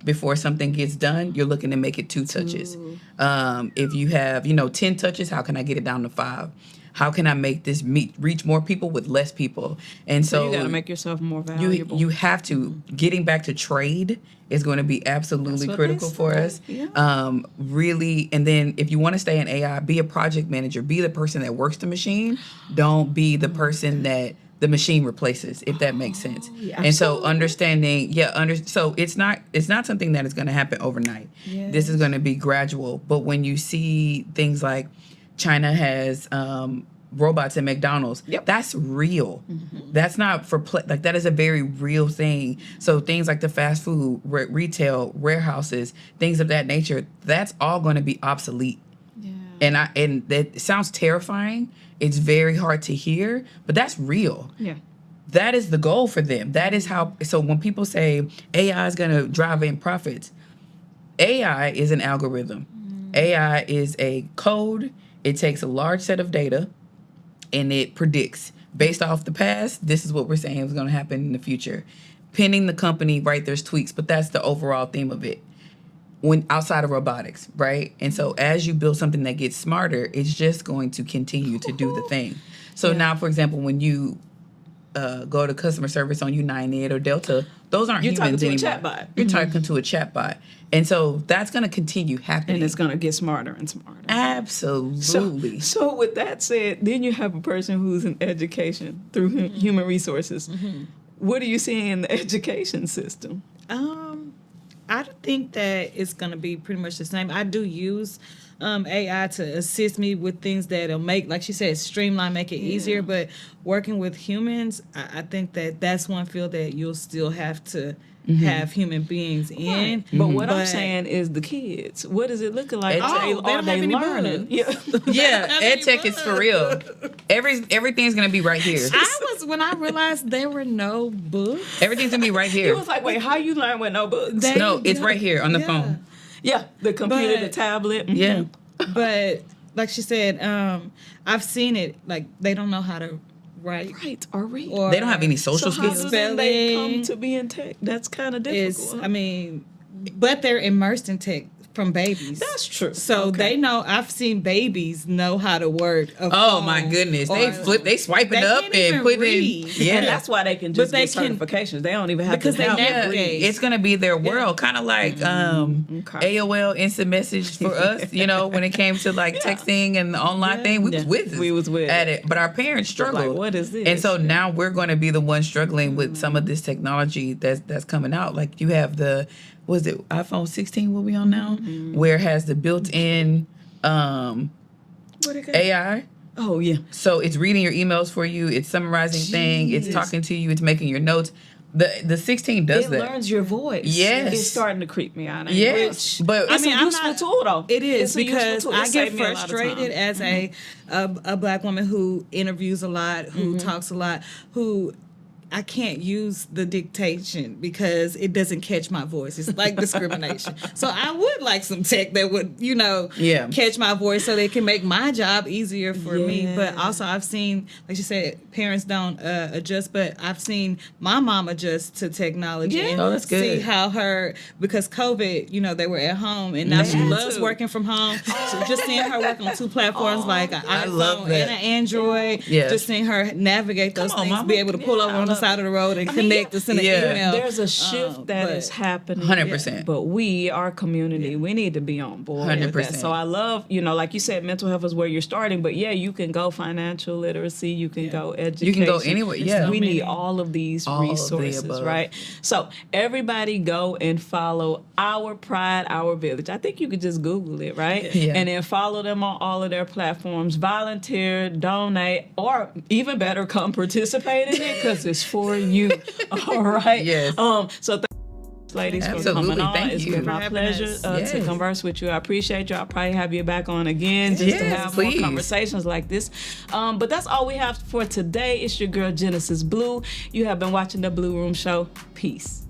Speaker 2: before something gets done, you're looking to make it 2 touches. If you have, 10 touches, how can I get it down to 5? How can I make this reach more people with less people? And so
Speaker 1: you got to make yourself more valuable.
Speaker 2: You have to. Getting back to trade is going to be absolutely critical for us.
Speaker 1: Yeah.
Speaker 2: Really, and then if you want to stay in AI, be a project manager. Be the person that works the machine. Don't be the person that the machine replaces, if that makes sense.
Speaker 1: Yeah,
Speaker 2: and so understanding, so it's not something that is going to happen overnight.
Speaker 1: Yes.
Speaker 2: This is going to be gradual. But when you see things like China has robots at McDonald's. That's real. That's not for that is a very real thing. So things like the fast food, retail, warehouses, things of that nature, that's all going to be obsolete. Yeah. And that sounds terrifying. It's very hard to hear, but that's real.
Speaker 1: Yeah.
Speaker 2: That is the goal for them. That is how. So when people say AI is going to drive in profits, AI is an algorithm. AI is a code. It takes a large set of data, and it predicts based off the past. This is what we're saying is going to happen in the future. Pinning the company, right? There's tweaks, but that's the overall theme of it. When outside of robotics, right? And so as you build something that gets smarter, it's just going to continue to do the thing. So now, for example, when you go to customer service on United or Delta, those aren't humans anymore.
Speaker 1: You're talking to a chatbot.
Speaker 2: You're talking to a chatbot. And so that's going to continue happening.
Speaker 1: And it's going to get smarter and smarter.
Speaker 2: Absolutely.
Speaker 1: So with that said, then you have a person who's in education through human resources. What are you seeing in the education system?
Speaker 3: I think that it's going to be pretty much the same. I do use AI to assist me with things that'll make, like she said, streamline, make it easier. But working with humans, I think that that's one field that you'll still have to have human beings in.
Speaker 1: But what I'm saying is the kids. What is it looking like? Are they learning?
Speaker 2: Ed tech is for real. Everything's gonna be right here.
Speaker 3: When I realized there were no books.
Speaker 2: Everything's gonna be right here.
Speaker 1: It was like, wait, how you learn with no books?
Speaker 2: It's right here on the phone.
Speaker 1: Yeah, the computer, the tablet.
Speaker 2: Yeah.
Speaker 3: But like she said, I've seen it. Like they don't know how to write
Speaker 1: or read.
Speaker 2: Or they don't have any social skills.
Speaker 1: How do they come to be in tech? That's kind of difficult.
Speaker 3: But they're immersed in tech from babies.
Speaker 1: That's true.
Speaker 3: So they know. I've seen babies know how to work a phone.
Speaker 2: Oh my goodness! They swipe it up and put
Speaker 3: read.
Speaker 2: it in. Yeah,
Speaker 1: and that's why they can just get certifications. They don't even have
Speaker 3: because
Speaker 1: to
Speaker 3: they navigate.
Speaker 2: It's gonna be their world, kind of like AOL Instant Message for us. When it came to like texting and the online thing, we was with at it. But our parents struggled.
Speaker 1: Like, what is this?
Speaker 2: And so now we're going to be the ones struggling with some of this technology that's coming out. Like you have was it iPhone 16 will be on now, where it has the built-in AI.
Speaker 1: Oh, yeah.
Speaker 2: So it's reading your emails for you. It's summarizing things. It's talking to you. It's making your notes. The 16 does that.
Speaker 1: It learns your voice.
Speaker 2: Yes.
Speaker 1: It's starting to creep me out.
Speaker 2: Yes. But
Speaker 1: it's a useful tool, though.
Speaker 3: It is, because I get frustrated as a black woman who interviews a lot, who talks a lot, who I can't use the dictation because it doesn't catch my voice. It's like discrimination. So I would like some tech that would, catch my voice so they can make my job easier for me. But also I've seen, like you said, parents don't adjust, but I've seen my mom adjust to technology and
Speaker 2: that's good.
Speaker 3: see how because COVID, they were at home and now she loves working from home. So just seeing her work on 2 platforms like an iPhone and an Android, just seeing her navigate those things, Mama. Be able to pull over on the side of the road and connect to send an email.
Speaker 1: There's a shift that is happening.
Speaker 2: 100%.
Speaker 1: But we, our community, we need to be on board 100%. With that. So I love, like you said, mental health is where you're starting. But you can go financial literacy. You can go education.
Speaker 2: You can go anywhere. Yeah.
Speaker 1: We need all of these resources, right? So everybody go and follow Our Pride, Our Village. I think you could just Google it, right?
Speaker 2: Yeah.
Speaker 1: And then follow them on all of their platforms. Volunteer, donate, or even better, come participate in it because it's for you. All right.
Speaker 2: Yes.
Speaker 1: So ladies,
Speaker 2: Absolutely.
Speaker 1: for coming on.
Speaker 2: Thank
Speaker 1: It's
Speaker 2: you.
Speaker 1: been my pleasure to converse with you. I appreciate you. I'll probably have you back on again just to have more conversations like this. But that's all we have for today. It's your girl Genesis Blue. You have been watching the Blue Room Show. Peace.